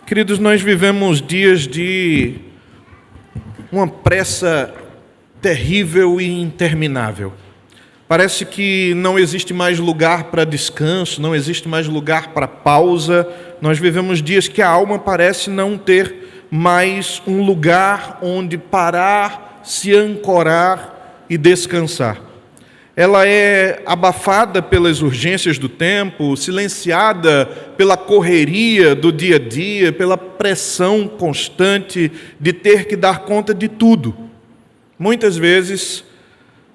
Queridos, nós vivemos dias de uma pressa terrível e interminável. Parece que não existe mais lugar para descanso, não existe mais lugar para pausa. Nós vivemos dias que a alma parece não ter mais um lugar onde parar, se ancorar e descansar. Ela é abafada pelas urgências do tempo, silenciada pela correria do dia a dia, pela pressão constante de ter que dar conta de tudo. Muitas vezes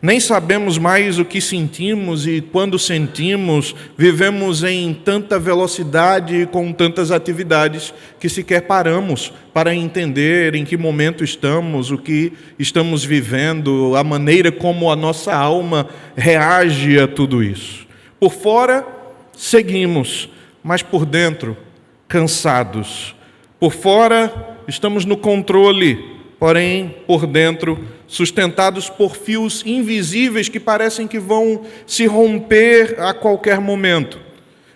nem sabemos mais o que sentimos e quando sentimos, vivemos em tanta velocidade e com tantas atividades que sequer paramos para entender em que momento estamos, o que estamos vivendo, a maneira como a nossa alma reage a tudo isso. Por fora, seguimos, mas por dentro, cansados. Por fora, estamos no controle, porém, por dentro, sustentados por fios invisíveis que parecem que vão se romper a qualquer momento.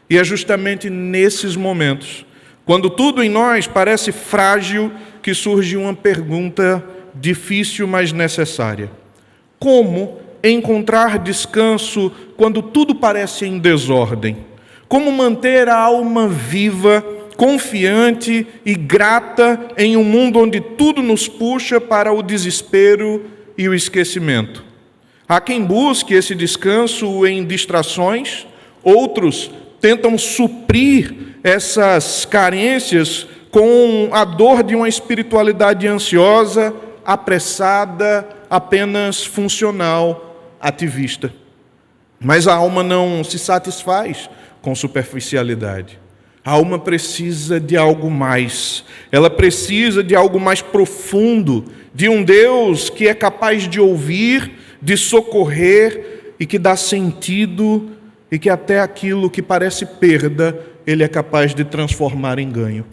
E é justamente nesses momentos, quando tudo em nós parece frágil, que surge uma pergunta difícil, mas necessária. Como encontrar descanso quando tudo parece em desordem? Como manter a alma viva, confiante e grata em um mundo onde tudo nos puxa para o desespero e o esquecimento? Há quem busque esse descanso em distrações, outros tentam suprir essas carências com a dor de uma espiritualidade ansiosa, apressada, apenas funcional, ativista. Mas a alma não se satisfaz com superficialidade. A alma precisa de algo mais. Ela precisa de algo mais profundo, de um Deus que é capaz de ouvir, de socorrer e que dá sentido e que até aquilo que parece perda, Ele é capaz de transformar em ganho.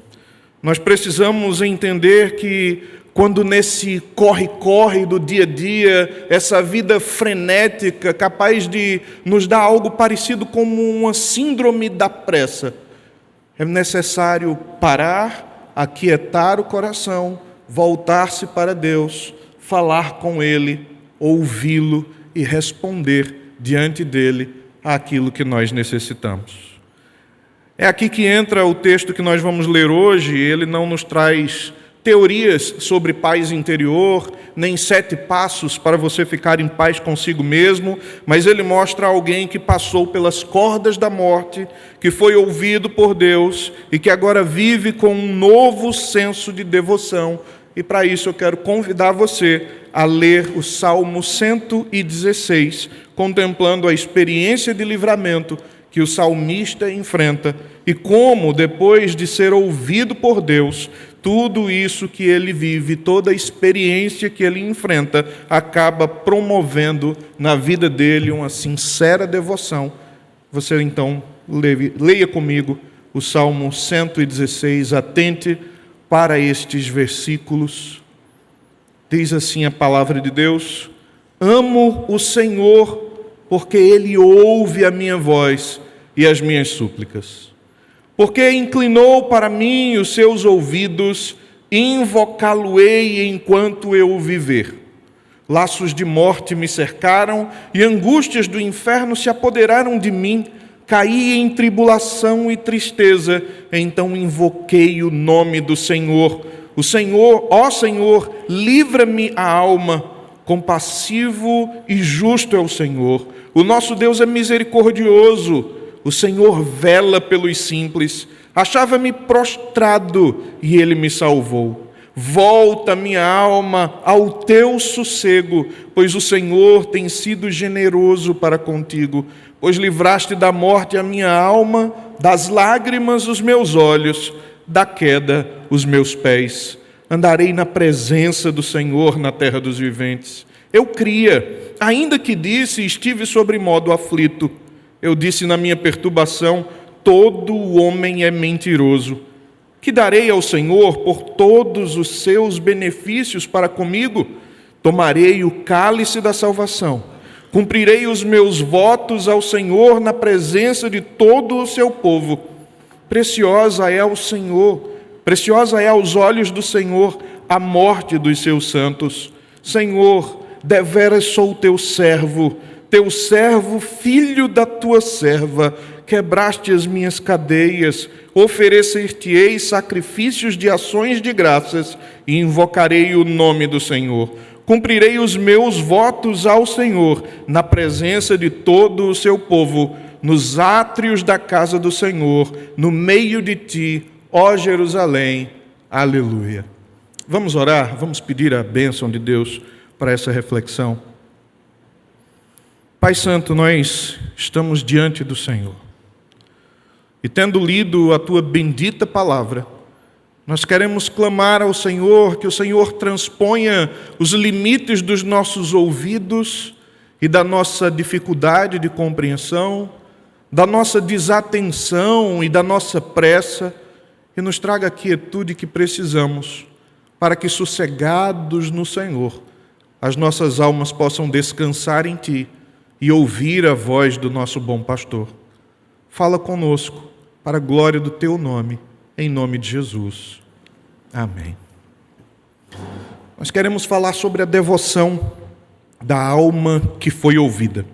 Nós precisamos entender que quando nesse corre-corre do dia a dia, essa vida frenética, capaz de nos dar algo parecido como uma síndrome da pressa, é necessário parar, aquietar o coração, voltar-se para Deus, falar com Ele, ouvi-lo e responder diante dEle àquilo que nós necessitamos. É aqui que entra o texto que nós vamos ler hoje. Ele não nos traz teorias sobre paz interior, nem 7 passos para você ficar em paz consigo mesmo, mas ele mostra alguém que passou pelas cordas da morte, que foi ouvido por Deus e que agora vive com um novo senso de devoção. E para isso eu quero convidar você a ler o Salmo 116, contemplando a experiência de livramento que o salmista enfrenta e como, depois de ser ouvido por Deus, tudo isso que ele vive, toda a experiência que ele enfrenta, acaba promovendo na vida dele uma sincera devoção. Você então leia comigo o Salmo 116, atente para estes versículos. Diz assim a palavra de Deus: amo o Senhor, porque Ele ouve a minha voz e as minhas súplicas. Porque inclinou para mim os seus ouvidos, invocá-lo-ei enquanto eu viver. Laços de morte me cercaram e angústias do inferno se apoderaram de mim. Caí em tribulação e tristeza, então invoquei o nome do Senhor. O Senhor, ó Senhor, livra-me a alma. Compassivo e justo é o Senhor. O nosso Deus é misericordioso. O Senhor vela pelos simples. Achava-me prostrado e Ele me salvou. Volta, minha alma, ao teu sossego, pois o Senhor tem sido generoso para contigo. Pois livraste da morte a minha alma, das lágrimas os meus olhos, da queda os meus pés. Andarei na presença do Senhor na terra dos viventes. Eu cria, ainda que disse, estive sobre modo aflito. Eu disse na minha perturbação, todo homem é mentiroso. Que darei ao Senhor por todos os seus benefícios para comigo? Tomarei o cálice da salvação. Cumprirei os meus votos ao Senhor na presença de todo o seu povo. Preciosa é ao Senhor Preciosa é aos olhos do Senhor a morte dos seus santos. Senhor, deveras sou teu servo, filho da tua serva. Quebraste as minhas cadeias, oferecer-te-ei sacrifícios de ações de graças e invocarei o nome do Senhor. Cumprirei os meus votos ao Senhor, na presença de todo o seu povo, nos átrios da casa do Senhor, no meio de ti, ó Jerusalém. Aleluia. Vamos orar, vamos pedir a bênção de Deus para essa reflexão. Pai Santo, nós estamos diante do Senhor. E tendo lido a tua bendita palavra, nós queremos clamar ao Senhor, que o Senhor transponha os limites dos nossos ouvidos e da nossa dificuldade de compreensão, da nossa desatenção e da nossa pressa, e nos traga a quietude que precisamos, para que, sossegados no Senhor, as nossas almas possam descansar em Ti e ouvir a voz do nosso bom pastor. Fala conosco, para a glória do Teu nome, em nome de Jesus. Amém. Nós queremos falar sobre a devoção da alma que foi ouvida.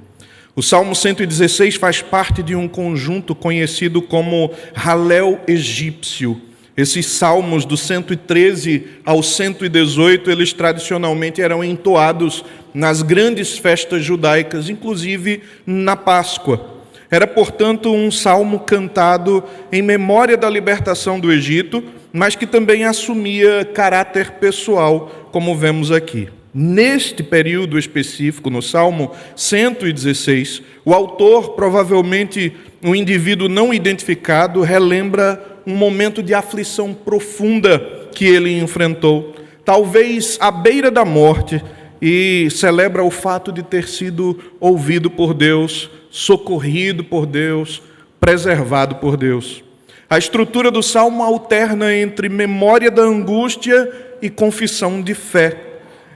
O Salmo 116 faz parte de um conjunto conhecido como Halel egípcio. Esses salmos do 113 ao 118, eles tradicionalmente eram entoados nas grandes festas judaicas, inclusive na Páscoa. Era, portanto, um salmo cantado em memória da libertação do Egito, mas que também assumia caráter pessoal, como vemos aqui. Neste período específico, no Salmo 116, o autor, provavelmente um indivíduo não identificado, relembra um momento de aflição profunda que ele enfrentou, talvez à beira da morte, e celebra o fato de ter sido ouvido por Deus, socorrido por Deus, preservado por Deus. A estrutura do Salmo alterna entre memória da angústia e confissão de fé.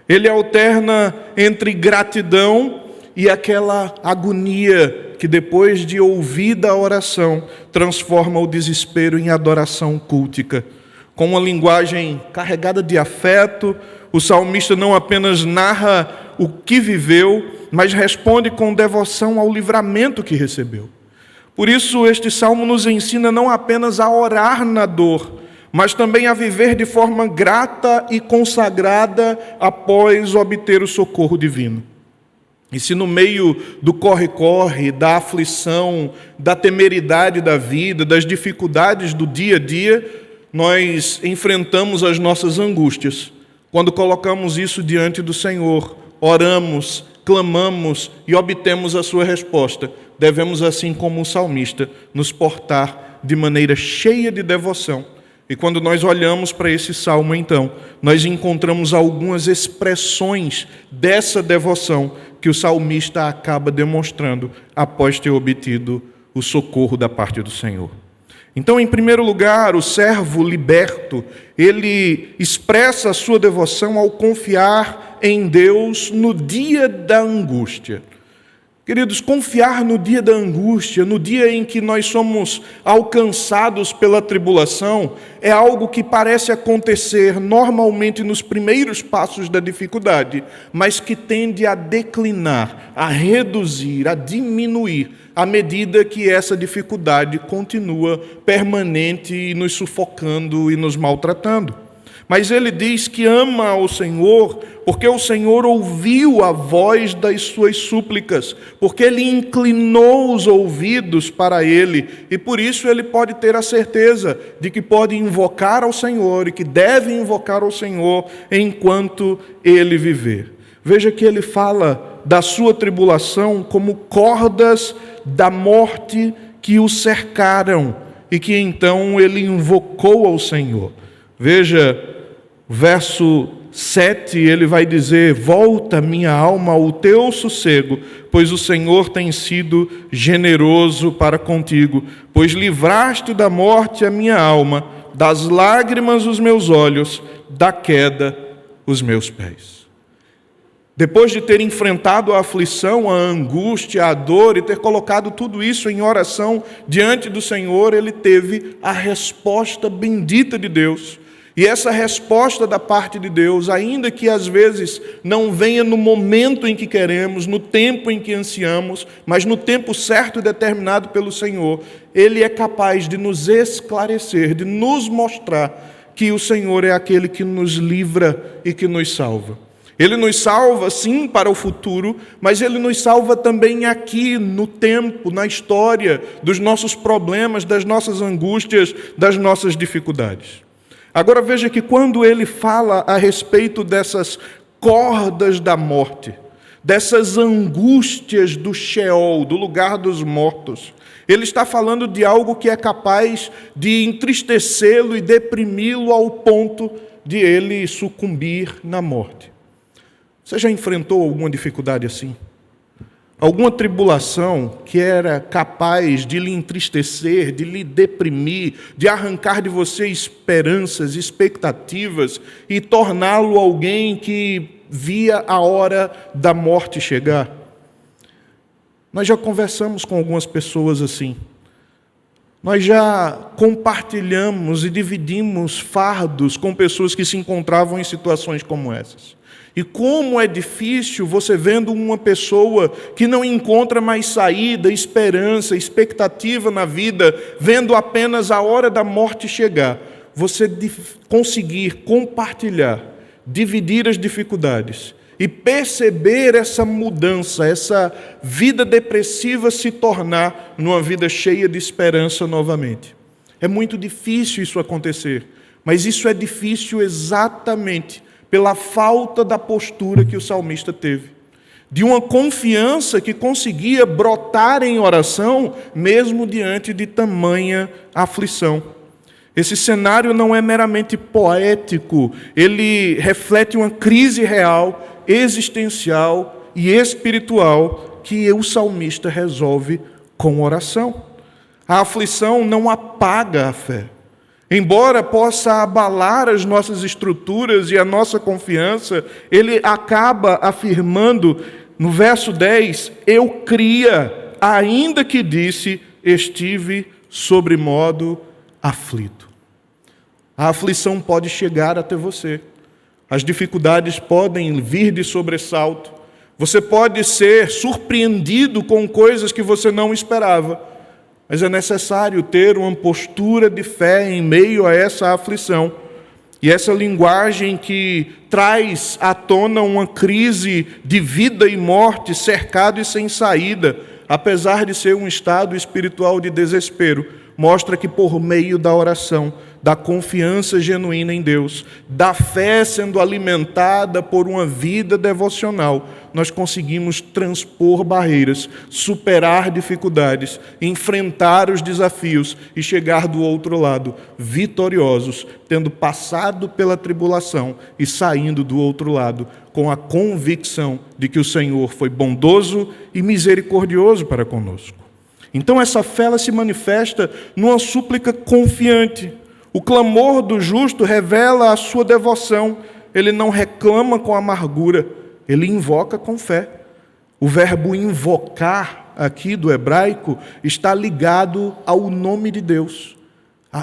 Ele alterna entre gratidão e aquela agonia que, depois de ouvida a oração, transforma o desespero em adoração cultica. Com uma linguagem carregada de afeto, o salmista não apenas narra o que viveu, mas responde com devoção ao livramento que recebeu. Por isso, este salmo nos ensina não apenas a orar na dor, mas também a viver de forma grata e consagrada após obter o socorro divino. E se no meio do corre-corre, da aflição, da temeridade da vida, das dificuldades do dia a dia, nós enfrentamos as nossas angústias, quando colocamos isso diante do Senhor, oramos, clamamos e obtemos a sua resposta, devemos, assim como o salmista, nos portar de maneira cheia de devoção. E quando nós olhamos para esse salmo, então, nós encontramos algumas expressões dessa devoção que o salmista acaba demonstrando após ter obtido o socorro da parte do Senhor. Então, em primeiro lugar, o servo liberto, ele expressa a sua devoção ao confiar em Deus no dia da angústia. Queridos, confiar no dia da angústia, no dia em que nós somos alcançados pela tribulação, é algo que parece acontecer normalmente nos primeiros passos da dificuldade, mas que tende a declinar, a reduzir, a diminuir, à medida que essa dificuldade continua permanente e nos sufocando e nos maltratando. Mas ele diz que ama ao Senhor, porque o Senhor ouviu a voz das suas súplicas, porque ele inclinou os ouvidos para ele, e por isso ele pode ter a certeza de que pode invocar ao Senhor e que deve invocar ao Senhor enquanto ele viver. Veja que ele fala da sua tribulação como cordas da morte que o cercaram, e que então ele invocou ao Senhor. Veja, verso 7, ele vai dizer: volta minha alma ao teu sossego, pois o Senhor tem sido generoso para contigo, pois livraste da morte a minha alma, das lágrimas os meus olhos, da queda os meus pés. Depois de ter enfrentado a aflição, a angústia, a dor e ter colocado tudo isso em oração diante do Senhor, ele teve a resposta bendita de Deus. E essa resposta da parte de Deus, ainda que às vezes não venha no momento em que queremos, no tempo em que ansiamos, mas no tempo certo e determinado pelo Senhor, Ele é capaz de nos esclarecer, de nos mostrar que o Senhor é aquele que nos livra e que nos salva. Ele nos salva, sim, para o futuro, mas Ele nos salva também aqui, no tempo, na história, dos nossos problemas, das nossas angústias, das nossas dificuldades. Agora veja que quando Ele fala a respeito dessas cordas da morte, dessas angústias do Sheol, do lugar dos mortos, Ele está falando de algo que é capaz de entristecê-lo e deprimi-lo ao ponto de ele sucumbir na morte. Você já enfrentou alguma dificuldade assim? Alguma tribulação que era capaz de lhe entristecer, de lhe deprimir, de arrancar de você esperanças, expectativas e torná-lo alguém que via a hora da morte chegar? Nós já conversamos com algumas pessoas assim. Nós já compartilhamos e dividimos fardos com pessoas que se encontravam em situações como essas. E como é difícil você vendo uma pessoa que não encontra mais saída, esperança, expectativa na vida, vendo apenas a hora da morte chegar, você conseguir compartilhar, dividir as dificuldades e perceber essa mudança, essa vida depressiva se tornar numa vida cheia de esperança novamente. É muito difícil isso acontecer, mas isso é difícil exatamente pela falta da postura que o salmista teve, de uma confiança que conseguia brotar em oração, mesmo diante de tamanha aflição. Esse cenário não é meramente poético, ele reflete uma crise real, existencial e espiritual que o salmista resolve com oração. A aflição não apaga a fé. Embora possa abalar as nossas estruturas e a nossa confiança, ele acaba afirmando no verso 10, eu cria, ainda que disse, estive sobremodo aflito. A aflição pode chegar até você. As dificuldades podem vir de sobressalto. Você pode ser surpreendido com coisas que você não esperava. Mas é necessário ter uma postura de fé em meio a essa aflição. E essa linguagem que traz à tona uma crise de vida e morte, cercado e sem saída, apesar de ser um estado espiritual de desespero, mostra que por meio da oração, da confiança genuína em Deus, da fé sendo alimentada por uma vida devocional, nós conseguimos transpor barreiras, superar dificuldades, enfrentar os desafios e chegar do outro lado vitoriosos, tendo passado pela tribulação e saindo do outro lado com a convicção de que o Senhor foi bondoso e misericordioso para conosco. Então essa fé ela se manifesta numa súplica confiante. O clamor do justo revela a sua devoção. Ele não reclama com amargura, ele invoca com fé. O verbo invocar aqui do hebraico está ligado ao nome de Deus,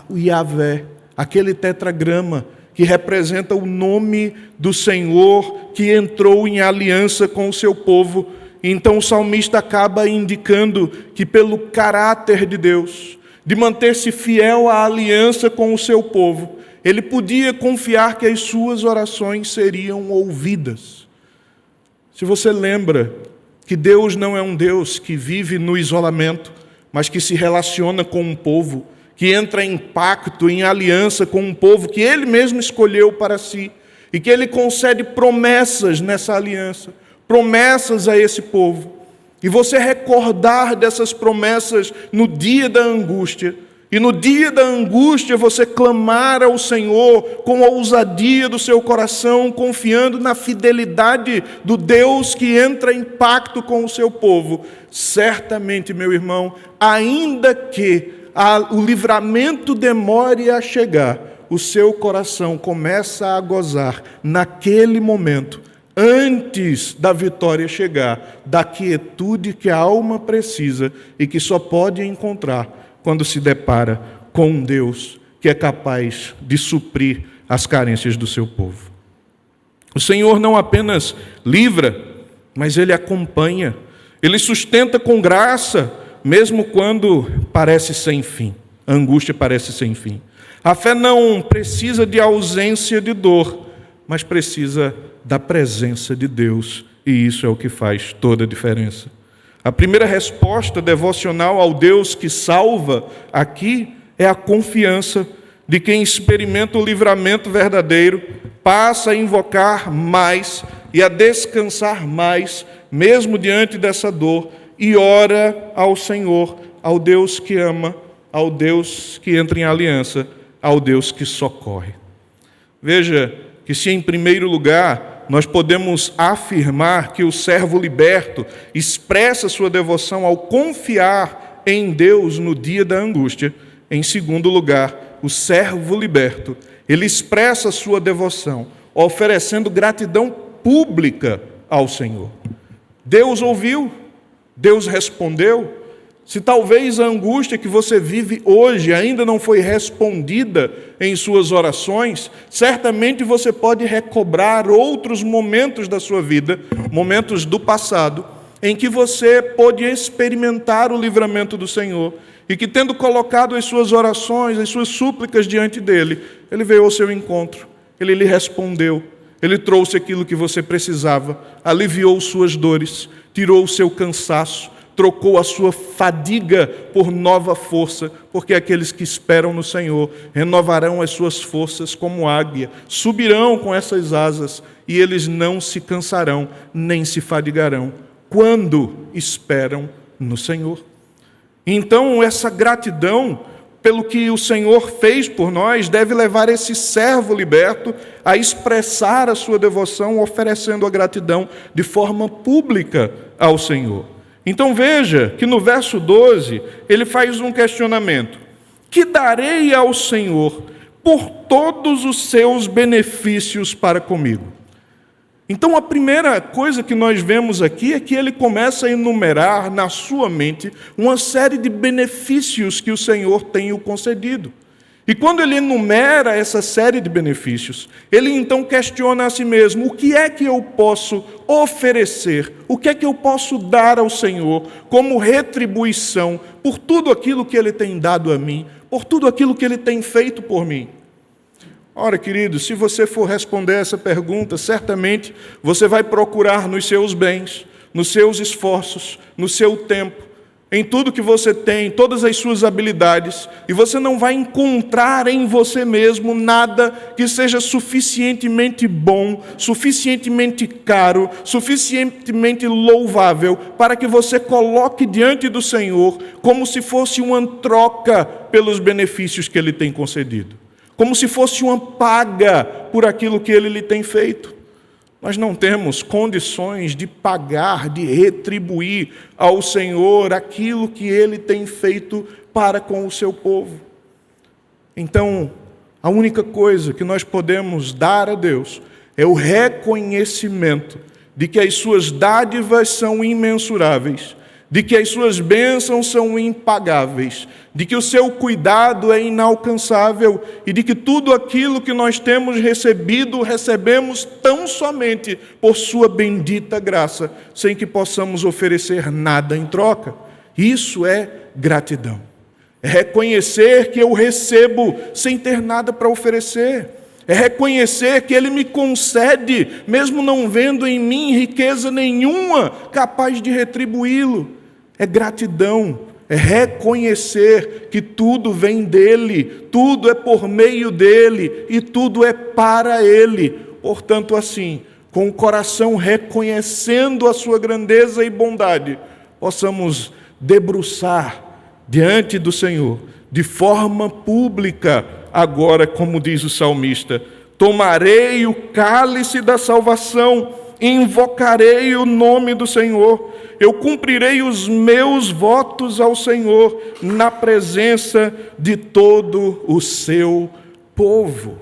o Yahvé, aquele tetragrama que representa o nome do Senhor que entrou em aliança com o seu povo. Então o salmista acaba indicando que pelo caráter de Deus, de manter-se fiel à aliança com o seu povo, ele podia confiar que as suas orações seriam ouvidas. Se você lembra que Deus não é um Deus que vive no isolamento, mas que se relaciona com um povo, que entra em pacto, em aliança com um povo que Ele mesmo escolheu para si, e que Ele concede promessas nessa aliança, promessas a esse povo, e você recordar dessas promessas no dia da angústia, e no dia da angústia você clamar ao Senhor com a ousadia do seu coração, confiando na fidelidade do Deus que entra em pacto com o seu povo, certamente, meu irmão, ainda que o livramento demore a chegar, o seu coração começa a gozar naquele momento antes da vitória chegar, da quietude que a alma precisa e que só pode encontrar quando se depara com um Deus que é capaz de suprir as carências do seu povo. O Senhor não apenas livra, mas Ele acompanha, Ele sustenta com graça, mesmo quando parece sem fim, a angústia parece sem fim. A fé não precisa de ausência de dor, mas precisa da presença de Deus, e isso é o que faz toda a diferença. A primeira resposta devocional ao Deus que salva aqui é a confiança de quem experimenta o livramento verdadeiro, passa a invocar mais e a descansar mais, mesmo diante dessa dor, e ora ao Senhor, ao Deus que ama, ao Deus que entra em aliança, ao Deus que socorre. Veja que se em primeiro lugar nós podemos afirmar que o servo liberto expressa sua devoção ao confiar em Deus no dia da angústia, em segundo lugar, o servo liberto, ele expressa sua devoção oferecendo gratidão pública ao Senhor. Deus ouviu, Deus respondeu. Se talvez a angústia que você vive hoje ainda não foi respondida em suas orações, certamente você pode recobrar outros momentos da sua vida, momentos do passado, em que você pôde experimentar o livramento do Senhor e que, tendo colocado as suas orações, as suas súplicas diante dele, ele veio ao seu encontro, ele lhe respondeu, ele trouxe aquilo que você precisava, aliviou suas dores, tirou o seu cansaço, trocou a sua fadiga por nova força, porque aqueles que esperam no Senhor renovarão as suas forças como águia, subirão com essas asas e eles não se cansarão, nem se fadigarão, quando esperam no Senhor. Então, essa gratidão pelo que o Senhor fez por nós deve levar esse servo liberto a expressar a sua devoção, oferecendo a gratidão de forma pública ao Senhor. Então veja que no verso 12, ele faz um questionamento. Que darei ao Senhor por todos os seus benefícios para comigo? Então a primeira coisa que nós vemos aqui é que ele começa a enumerar na sua mente uma série de benefícios que o Senhor tem o concedido. E quando ele enumera essa série de benefícios, ele então questiona a si mesmo: o que é que eu posso oferecer? O que é que eu posso dar ao Senhor como retribuição por tudo aquilo que Ele tem dado a mim, por tudo aquilo que Ele tem feito por mim? Ora, querido, se você for responder essa pergunta, certamente você vai procurar nos seus bens, nos seus esforços, no seu tempo, em tudo que você tem, todas as suas habilidades, e você não vai encontrar em você mesmo nada que seja suficientemente bom, suficientemente caro, suficientemente louvável, para que você coloque diante do Senhor como se fosse uma troca pelos benefícios que Ele tem concedido, como se fosse uma paga por aquilo que Ele lhe tem feito. Nós não temos condições de pagar, de retribuir ao Senhor aquilo que Ele tem feito para com o seu povo. Então, a única coisa que nós podemos dar a Deus é o reconhecimento de que as suas dádivas são imensuráveis, de que as suas bênçãos são impagáveis, de que o seu cuidado é inalcançável e de que tudo aquilo que nós temos recebido, recebemos tão somente por sua bendita graça, sem que possamos oferecer nada em troca. Isso é gratidão. É reconhecer que eu recebo sem ter nada para oferecer. É reconhecer que Ele me concede, mesmo não vendo em mim riqueza nenhuma capaz de retribuí-lo. É gratidão, é reconhecer que tudo vem dEle, tudo é por meio dEle e tudo é para Ele. Portanto, assim, com o coração reconhecendo a sua grandeza e bondade, possamos debruçar diante do Senhor, de forma pública, agora, como diz o salmista: tomarei o cálice da salvação, invocarei o nome do Senhor, eu cumprirei os meus votos ao Senhor na presença de todo o seu povo.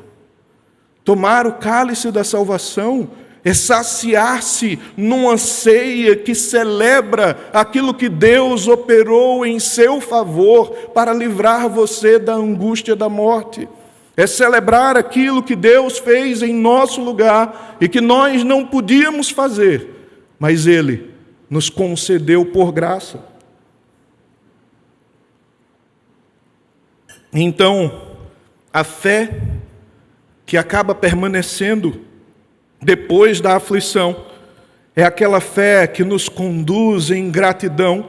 Tomar o cálice da salvação é saciar-se numa ceia que celebra aquilo que Deus operou em seu favor para livrar você da angústia da morte. É celebrar aquilo que Deus fez em nosso lugar e que nós não podíamos fazer, mas Ele nos concedeu por graça. Então, a fé que acaba permanecendo depois da aflição é aquela fé que nos conduz em gratidão,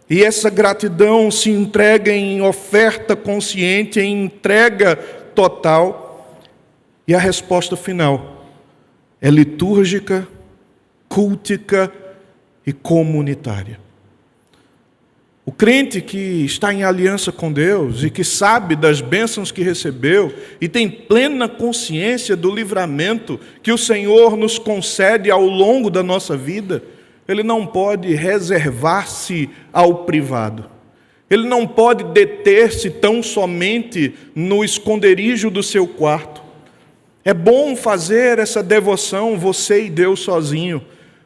e essa gratidão se entrega em oferta consciente, em entrega total, e a resposta final é litúrgica, cultica e comunitária. O crente que está em aliança com Deus e que sabe das bênçãos que recebeu e tem plena consciência do livramento que o Senhor nos concede ao longo da nossa vida, ele não pode reservar-se ao privado. Ele não pode deter-se tão somente no esconderijo do seu quarto. É bom fazer essa devoção, você e Deus sozinho,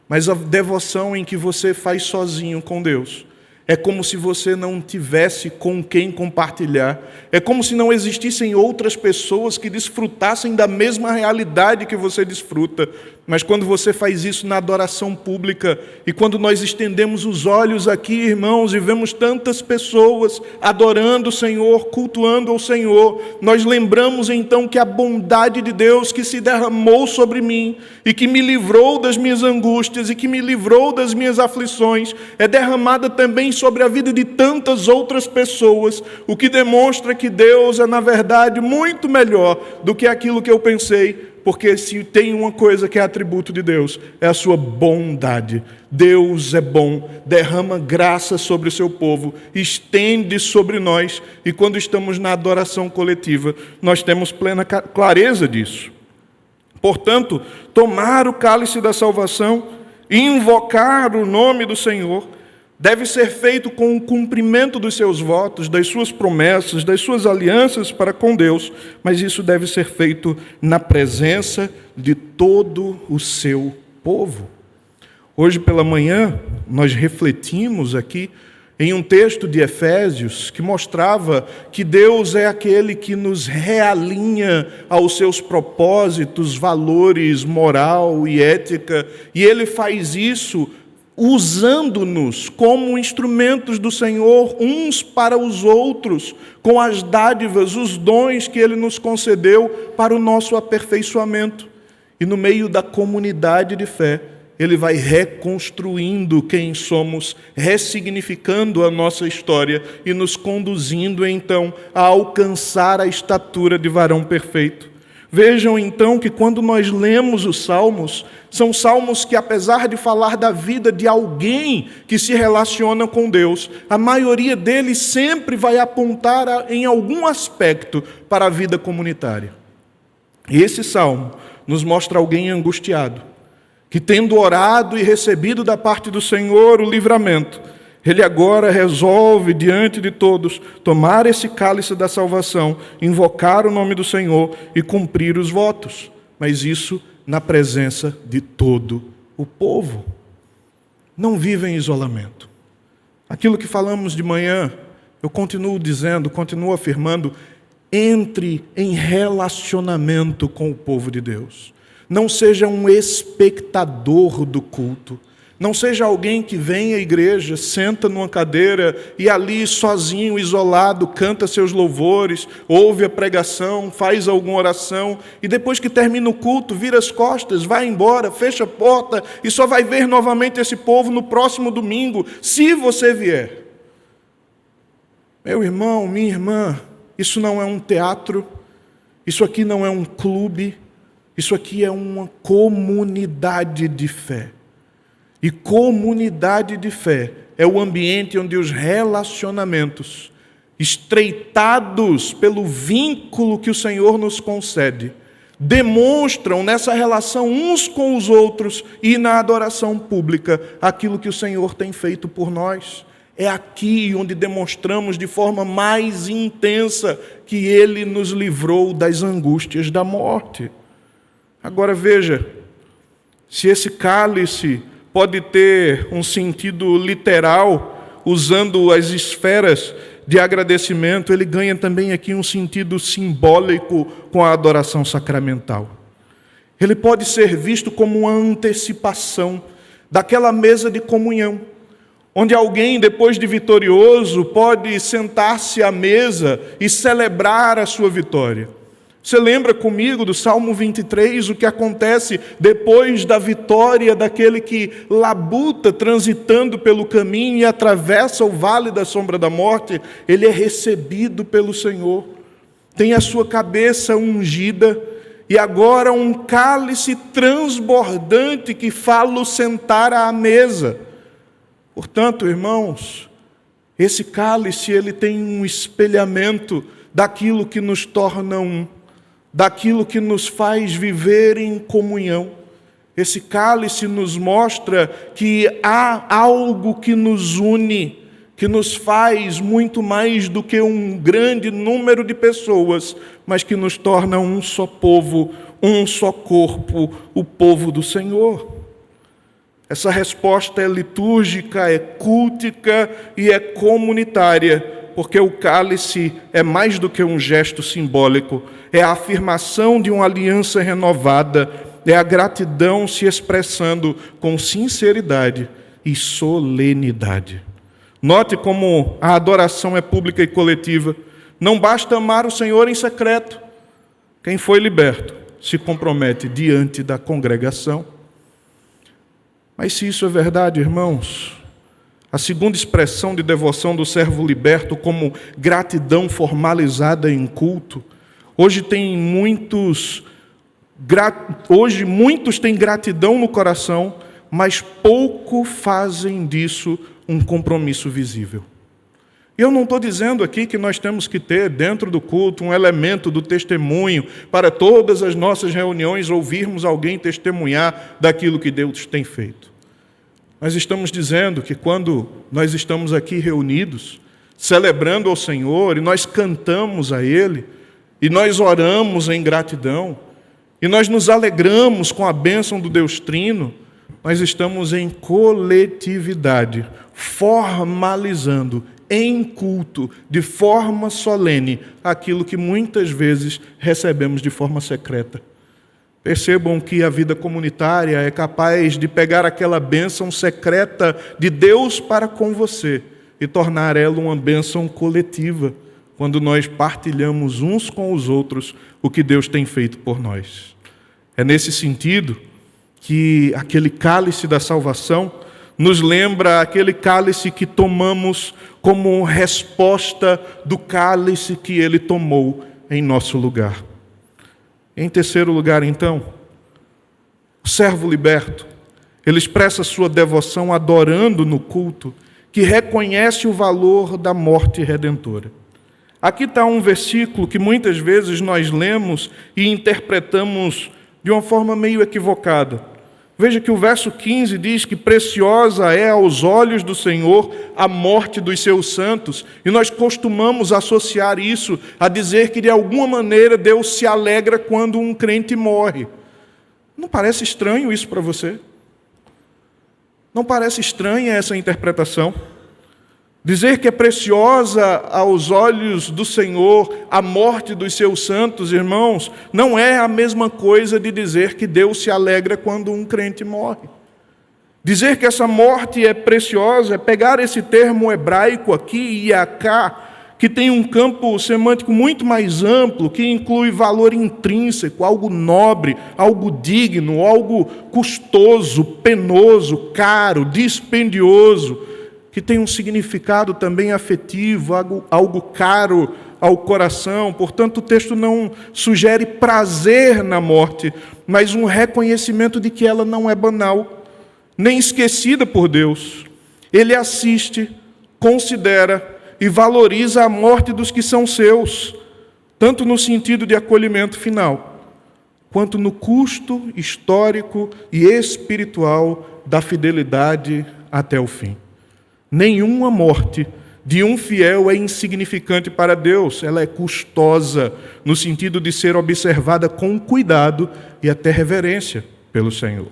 mas a devoção em que você faz sozinho com Deus é como se você não tivesse com quem compartilhar. É como se não existissem outras pessoas que desfrutassem da mesma realidade que você desfruta. Mas quando você faz isso na adoração pública, e quando nós estendemos os olhos aqui, irmãos, e vemos tantas pessoas adorando o Senhor, cultuando ao Senhor, nós lembramos então que a bondade de Deus que se derramou sobre mim, e que me livrou das minhas angústias, e que me livrou das minhas aflições, é derramada também sobre a vida de tantas outras pessoas, o que demonstra que Deus é, na verdade, muito melhor do que aquilo que eu pensei. Porque se tem uma coisa que é atributo de Deus, é a sua bondade. Deus é bom, derrama graça sobre o seu povo, estende sobre nós, e quando estamos na adoração coletiva, nós temos plena clareza disso. Portanto, tomar o cálice da salvação, invocar o nome do Senhor, deve ser feito com o cumprimento dos seus votos, das suas promessas, das suas alianças para com Deus, mas isso deve ser feito na presença de todo o seu povo. Hoje pela manhã, nós refletimos aqui em um texto de Efésios que mostrava que Deus é aquele que nos realinha aos seus propósitos, valores, moral e ética, e Ele faz isso usando-nos como instrumentos do Senhor uns para os outros, com as dádivas, os dons que Ele nos concedeu para o nosso aperfeiçoamento. E no meio da comunidade de fé, Ele vai reconstruindo quem somos, ressignificando a nossa história e nos conduzindo então a alcançar a estatura de varão perfeito. Vejam então que quando nós lemos os salmos, são salmos que, apesar de falar da vida de alguém que se relaciona com Deus, a maioria deles sempre vai apontar em algum aspecto para a vida comunitária. E esse salmo nos mostra alguém angustiado, que tendo orado e recebido da parte do Senhor o livramento, ele agora resolve, diante de todos, tomar esse cálice da salvação, invocar o nome do Senhor e cumprir os votos. Mas isso na presença de todo o povo. Não vive em isolamento. Aquilo que falamos de manhã, eu continuo dizendo, continuo afirmando, entre em relacionamento com o povo de Deus. Não seja um espectador do culto. Não seja alguém que vem à igreja, senta numa cadeira e ali sozinho, isolado, canta seus louvores, ouve a pregação, faz alguma oração e depois que termina o culto, vira as costas, vai embora, fecha a porta e só vai ver novamente esse povo no próximo domingo, se você vier. Meu irmão, minha irmã, isso não é um teatro, isso aqui não é um clube, isso aqui é uma comunidade de fé. E comunidade de fé é o ambiente onde os relacionamentos, estreitados pelo vínculo que o Senhor nos concede, demonstram nessa relação uns com os outros e na adoração pública aquilo que o Senhor tem feito por nós. É aqui onde demonstramos de forma mais intensa que Ele nos livrou das angústias da morte. Agora veja, Se esse cálice pode ter um sentido literal, usando as esferas de agradecimento, ele ganha também aqui um sentido simbólico com a adoração sacramental. Ele pode ser visto como uma antecipação daquela mesa de comunhão, onde alguém, depois de vitorioso, pode sentar-se à mesa e celebrar a sua vitória. Você lembra comigo do Salmo 23, o que acontece depois da vitória daquele que labuta transitando pelo caminho e atravessa o vale da sombra da morte? Ele é recebido pelo Senhor, tem a sua cabeça ungida e agora um cálice transbordante que fala-o sentar à mesa. Portanto, irmãos, esse cálice ele tem um espelhamento daquilo que nos torna um, daquilo que nos faz viver em comunhão. Esse cálice nos mostra que há algo que nos une, que nos faz muito mais do que um grande número de pessoas, mas que nos torna um só povo, um só corpo, o povo do Senhor. Essa resposta é litúrgica, é cultica e é comunitária, porque o cálice é mais do que um gesto simbólico, é a afirmação de uma aliança renovada, é a gratidão se expressando com sinceridade e solenidade. Note como a adoração é pública e coletiva. Não basta amar o Senhor em secreto. Quem foi liberto se compromete diante da congregação. Mas se isso é verdade, irmãos, a segunda expressão de devoção do servo liberto como gratidão formalizada em culto, hoje muitos têm gratidão no coração, mas pouco fazem disso um compromisso visível. Eu não estou dizendo aqui que nós temos que ter dentro do culto um elemento do testemunho para todas as nossas reuniões ouvirmos alguém testemunhar daquilo que Deus tem feito. Nós estamos dizendo que quando nós estamos aqui reunidos, celebrando ao Senhor, e nós cantamos a Ele, e nós oramos em gratidão, e nós nos alegramos com a bênção do Deus Trino, nós estamos em coletividade, formalizando em culto, de forma solene, aquilo que muitas vezes recebemos de forma secreta. Percebam que a vida comunitária é capaz de pegar aquela bênção secreta de Deus para com você e tornar ela uma bênção coletiva, quando nós partilhamos uns com os outros o que Deus tem feito por nós. É nesse sentido que aquele cálice da salvação nos lembra aquele cálice que tomamos como resposta do cálice que Ele tomou em nosso lugar. Em terceiro lugar, então, o servo liberto, ele expressa sua devoção adorando no culto, que reconhece o valor da morte redentora. Aqui está um versículo que muitas vezes nós lemos e interpretamos de uma forma meio equivocada. Veja que o verso 15 diz que preciosa é aos olhos do Senhor a morte dos seus santos, e nós costumamos associar isso a dizer que de alguma maneira Deus se alegra quando um crente morre. Não parece estranho isso para você? Não parece estranha essa interpretação? Dizer que é preciosa aos olhos do Senhor a morte dos seus santos, irmãos, não é a mesma coisa de dizer que Deus se alegra quando um crente morre. Dizer que essa morte é preciosa é pegar esse termo hebraico aqui, iaká, que tem um campo semântico muito mais amplo, que inclui valor intrínseco, algo nobre, algo digno, algo custoso, penoso, caro, dispendioso, que tem um significado também afetivo, algo caro ao coração. Portanto, o texto não sugere prazer na morte, mas um reconhecimento de que ela não é banal, nem esquecida por Deus. Ele assiste, considera e valoriza a morte dos que são seus, tanto no sentido de acolhimento final, quanto no custo histórico e espiritual da fidelidade até o fim. Nenhuma morte de um fiel é insignificante para Deus, ela é custosa, no sentido de ser observada com cuidado e até reverência pelo Senhor.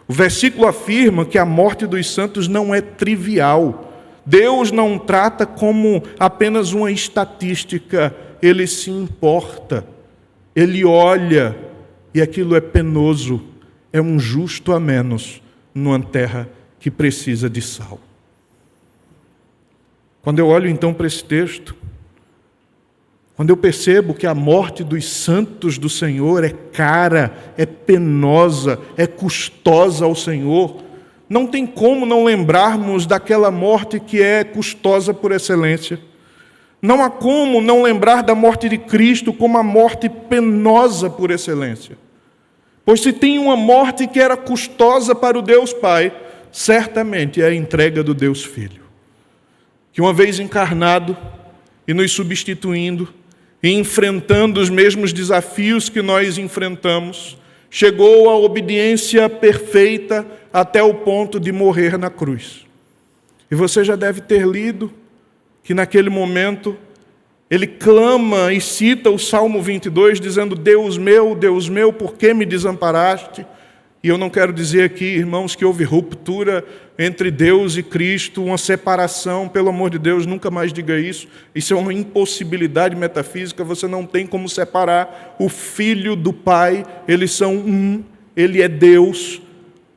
O versículo afirma que a morte dos santos não é trivial. Deus não trata como apenas uma estatística. Ele se importa. Ele olha e aquilo é penoso. É um justo a menos numa terra que precisa de sal. Quando eu olho então para esse texto, quando eu percebo que a morte dos santos do Senhor é cara, é penosa, é custosa ao Senhor, não tem como não lembrarmos daquela morte que é custosa por excelência. Não há como não lembrar da morte de Cristo como a morte penosa por excelência. Pois se tem uma morte que era custosa para o Deus Pai, certamente é a entrega do Deus Filho. Que uma vez encarnado e nos substituindo, e enfrentando os mesmos desafios que nós enfrentamos, chegou à obediência perfeita até o ponto de morrer na cruz. E você já deve ter lido que naquele momento ele clama e cita o Salmo 22, dizendo: Deus meu, por que me desamparaste? E eu não quero dizer aqui, irmãos, que houve ruptura entre Deus e Cristo, uma separação, pelo amor de Deus, nunca mais diga isso. Isso é uma impossibilidade metafísica, você não tem como separar o Filho do Pai, eles são um, ele é Deus,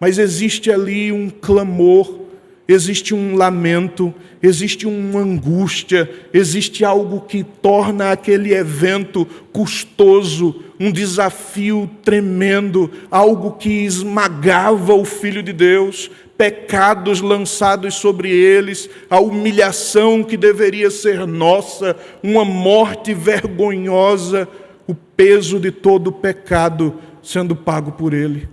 mas existe ali um clamor, existe um lamento, existe uma angústia, existe algo que torna aquele evento custoso, um desafio tremendo, algo que esmagava o Filho de Deus, pecados lançados sobre eles, a humilhação que deveria ser nossa, uma morte vergonhosa, o peso de todo o pecado sendo pago por ele.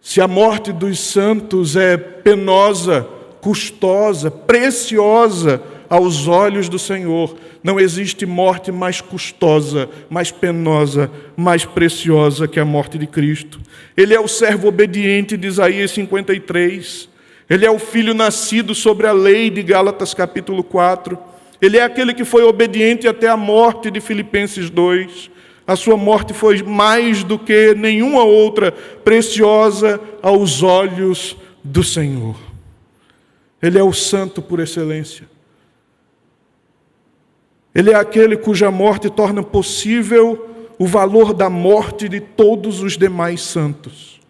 Se a morte dos santos é penosa, custosa, preciosa aos olhos do Senhor, não existe morte mais custosa, mais penosa, mais preciosa que a morte de Cristo. Ele é o servo obediente de Isaías 53. Ele é o filho nascido sobre a lei de Gálatas capítulo 4. Ele é aquele que foi obediente até a morte de Filipenses 2. A sua morte foi mais do que nenhuma outra preciosa aos olhos do Senhor. Ele é o santo por excelência. Ele é aquele cuja morte torna possível o valor da morte de todos os demais santos.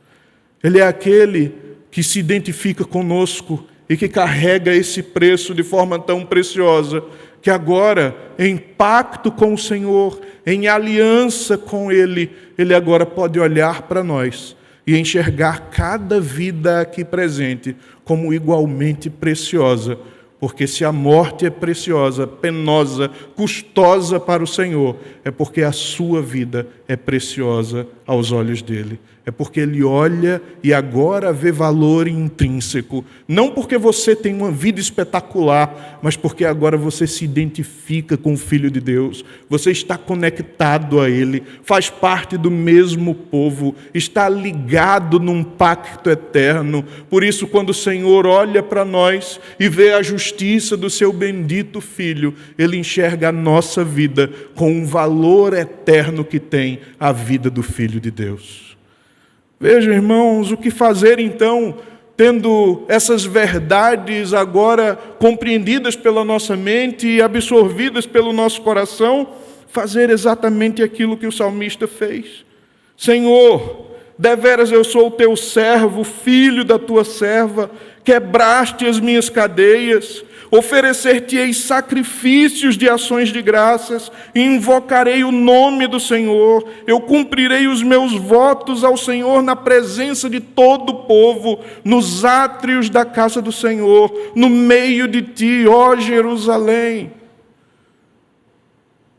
Ele é aquele que se identifica conosco e que carrega esse preço de forma tão preciosa, que agora, em pacto com o Senhor, em aliança com Ele, Ele agora pode olhar para nós e enxergar cada vida aqui presente como igualmente preciosa, porque se a morte é preciosa, penosa, custosa para o Senhor, é porque a sua vida é preciosa aos olhos dele. É porque ele olha e agora vê valor intrínseco. Não porque você tem uma vida espetacular, mas porque agora você se identifica com o Filho de Deus. Você está conectado a Ele, faz parte do mesmo povo, está ligado num pacto eterno. Por isso, quando o Senhor olha para nós e vê a justiça do seu bendito Filho, Ele enxerga a nossa vida com um valor eterno que tem a vida do Filho de Deus. Vejam, irmãos, o que fazer então, tendo essas verdades agora compreendidas pela nossa mente e absorvidas pelo nosso coração, fazer exatamente aquilo que o salmista fez. Senhor, deveras eu sou o teu servo, filho da tua serva, quebraste as minhas cadeias, oferecer-te-ei sacrifícios de ações de graças, e invocarei o nome do Senhor, eu cumprirei os meus votos ao Senhor na presença de todo o povo, nos átrios da casa do Senhor, no meio de ti, ó Jerusalém.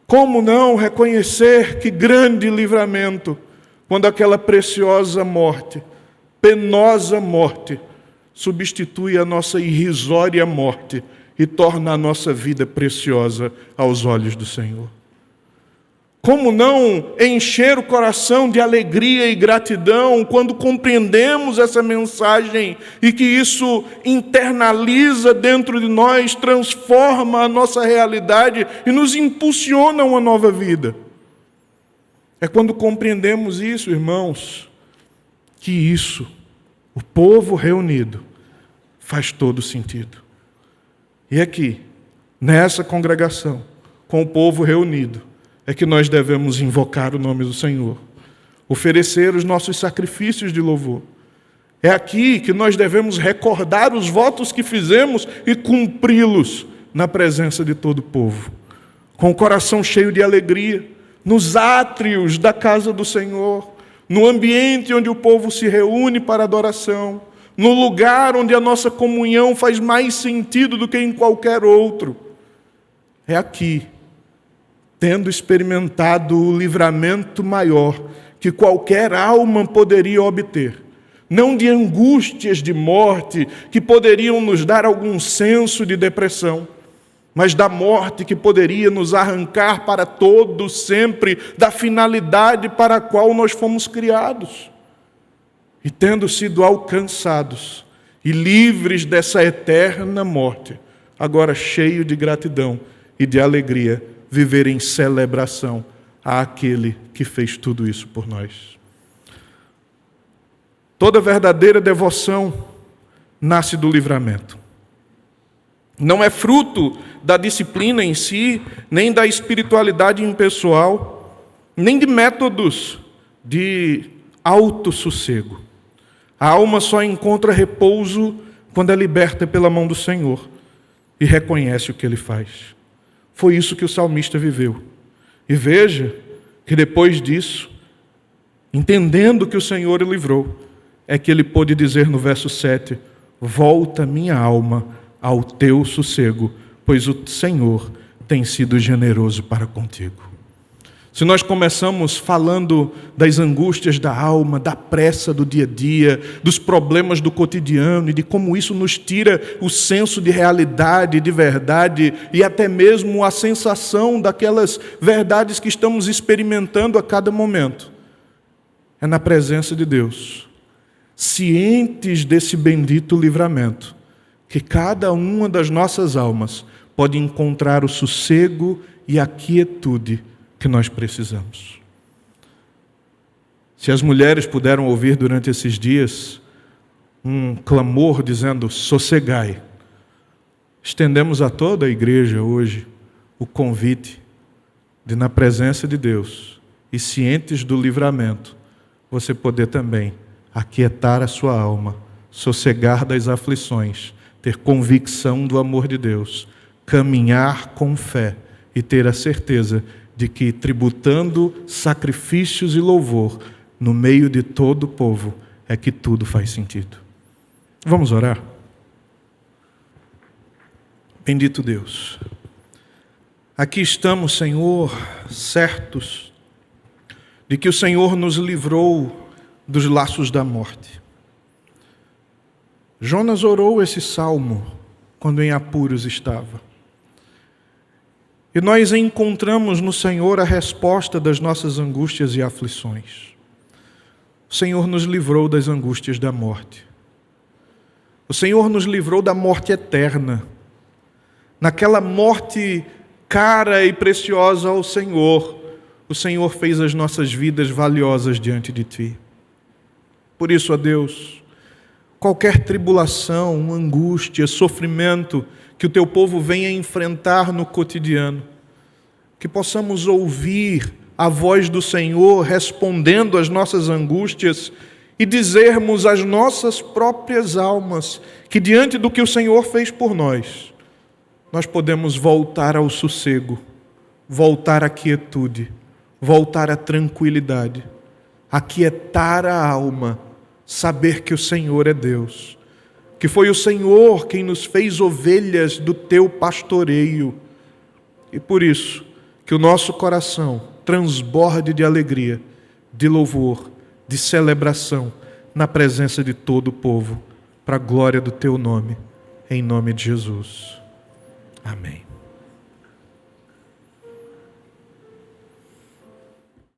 Como não reconhecer que grande livramento, quando aquela preciosa morte, penosa morte, substitui a nossa irrisória morte e torna a nossa vida preciosa aos olhos do Senhor. Como não encher o coração de alegria e gratidão quando compreendemos essa mensagem e que isso internaliza dentro de nós, transforma a nossa realidade e nos impulsiona a uma nova vida. É quando compreendemos isso, irmãos, que isso, o povo reunido, faz todo sentido. E aqui, nessa congregação, com o povo reunido, é que nós devemos invocar o nome do Senhor, oferecer os nossos sacrifícios de louvor. É aqui que nós devemos recordar os votos que fizemos e cumpri-los na presença de todo o povo, com o coração cheio de alegria, nos átrios da casa do Senhor, no ambiente onde o povo se reúne para adoração, no lugar onde a nossa comunhão faz mais sentido do que em qualquer outro. É aqui, tendo experimentado o livramento maior que qualquer alma poderia obter, não de angústias de morte que poderiam nos dar algum senso de depressão, mas da morte que poderia nos arrancar para todo sempre da finalidade para a qual nós fomos criados. E tendo sido alcançados e livres dessa eterna morte, agora cheio de gratidão e de alegria, viver em celebração àquele que fez tudo isso por nós. Toda verdadeira devoção nasce do livramento. Não é fruto da disciplina em si, nem da espiritualidade impessoal, nem de métodos de autossossego. A alma só encontra repouso quando é liberta pela mão do Senhor e reconhece o que Ele faz. Foi isso que o salmista viveu. E veja que depois disso, entendendo que o Senhor o livrou, é que ele pôde dizer no verso 7, volta minha alma ao teu sossego, pois o Senhor tem sido generoso para contigo. Se nós começamos falando das angústias da alma, da pressa do dia a dia, dos problemas do cotidiano e de como isso nos tira o senso de realidade, de verdade e até mesmo a sensação daquelas verdades que estamos experimentando a cada momento, é na presença de Deus, cientes desse bendito livramento, que cada uma das nossas almas pode encontrar o sossego e a quietude que nós precisamos. Se as mulheres puderam ouvir durante esses dias um clamor dizendo, sossegai, estendemos a toda a igreja hoje o convite de, na presença de Deus e cientes do livramento, você poder também aquietar a sua alma, sossegar das aflições, ter convicção do amor de Deus, caminhar com fé e ter a certeza de que, tributando sacrifícios e louvor no meio de todo o povo, é que tudo faz sentido. Vamos orar? Bendito Deus, aqui estamos, Senhor, certos de que o Senhor nos livrou dos laços da morte. Jonas orou esse salmo quando em apuros estava. E nós encontramos no Senhor a resposta das nossas angústias e aflições. O Senhor nos livrou das angústias da morte. O Senhor nos livrou da morte eterna. Naquela morte cara e preciosa ao Senhor, o Senhor fez as nossas vidas valiosas diante de Ti. Por isso, ó Deus, qualquer tribulação, angústia, sofrimento que o Teu povo venha enfrentar no cotidiano, que possamos ouvir a voz do Senhor respondendo às nossas angústias e dizermos às nossas próprias almas que diante do que o Senhor fez por nós, nós podemos voltar ao sossego, voltar à quietude, voltar à tranquilidade, aquietar a alma, saber que o Senhor é Deus, que foi o Senhor quem nos fez ovelhas do Teu pastoreio, e por isso que o nosso coração transborde de alegria, de louvor, de celebração na presença de todo o povo, para a glória do Teu nome, em nome de Jesus. Amém.